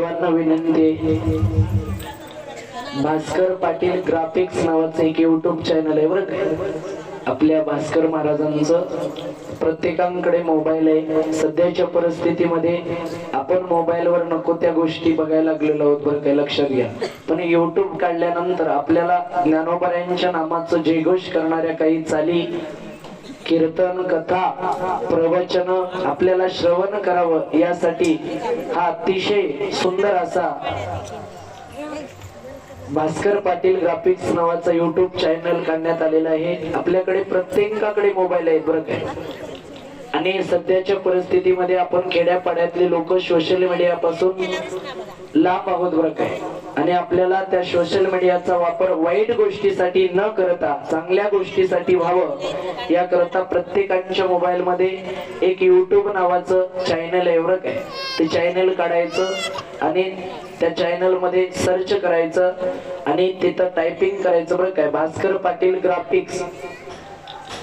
सर्वांना विनंती आहे, भास्कर पाटील ग्राफिक्स नावाचं एक युट्यूब चॅनल आहे बरं का। आपल्या भास्कर महाराजांचं प्रत्येकाकडे मोबाईल आहे। सध्याच्या परिस्थितीमध्ये आपण मोबाईलवर नको त्या गोष्टी बघायला लागलेलो आहोत बरं का, लक्षात घ्या। पण युट्यूब काढल्यानंतर आपल्याला ज्ञानोबाऱ्यांच्या नामाचं जयघोष करणाऱ्या काही चाली, कीर्तन, कथा, प्रवचन आपल्याला श्रवण करावं यासाठी हा अतिशय सुंदर असा भास्कर पाटील ग्राफिक्स नावाचा युट्यूब चॅनल काढण्यात आलेला आहे। आपल्याकडे प्रत्येकाकडे मोबाईल आहे बरं काय। आणि सध्याच्या परिस्थितीमध्ये आपण खेड्यापाड्यातले लोक सोशल मीडिया पासून लांब आहोत बरं काय। आणि आपल्याला त्या सोशल मीडियाचा वापर वाईट गोष्टीसाठी न करता चांगल्या गोष्टीसाठी व्हावं याकरता प्रत्येकाच्या मोबाईल मध्ये एक युट्यूब नावाचं चॅनल आहे बरं काय। ते चॅनल काढायचं आणि त्या चॅनल मध्ये सर्च करायचं आणि तिथं टायपिंग करायचं बरं काय, भास्कर पाटील ग्राफिक्स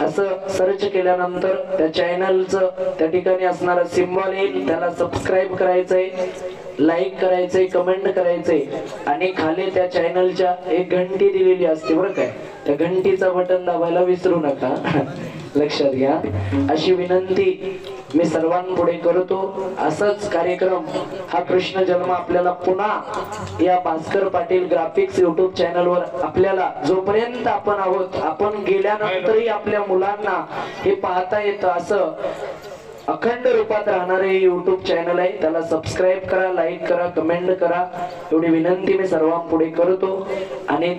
असं सर्च केल्यानंतर त्या चॅनलचं त्या ठिकाणी असणारा सिम्बॉल येईल, त्याला सबस्क्राईब करायचंय, लाईक करायचंय, कमेंट करायचंय आणि खाली त्या चॅनलच्या एक घंटी दिलेली असते बरं काय, त्या घंटीचा बटन दाबायला विसरू नका लक्षात घ्या। अशी विनंती मी सर्वांपुढे करतो। असाच कार्यक्रम हा कृष्ण जन्म आपल्याला पुन्हा या भास्कर पाटील ग्राफिक्स युट्यूब चॅनलवर आपल्याला जोपर्यंत आपण आहोत, आपण गेल्यानंतरही आपल्या मुलांना हे पाहता येतं असं अखंड रूपात राहणारे युट्यूब चॅनल आहे। त्याला सबस्क्राईब करा, लाईक करा, कमेंट करा एवढी विनंती मी सर्वांपुढे करतो। आणि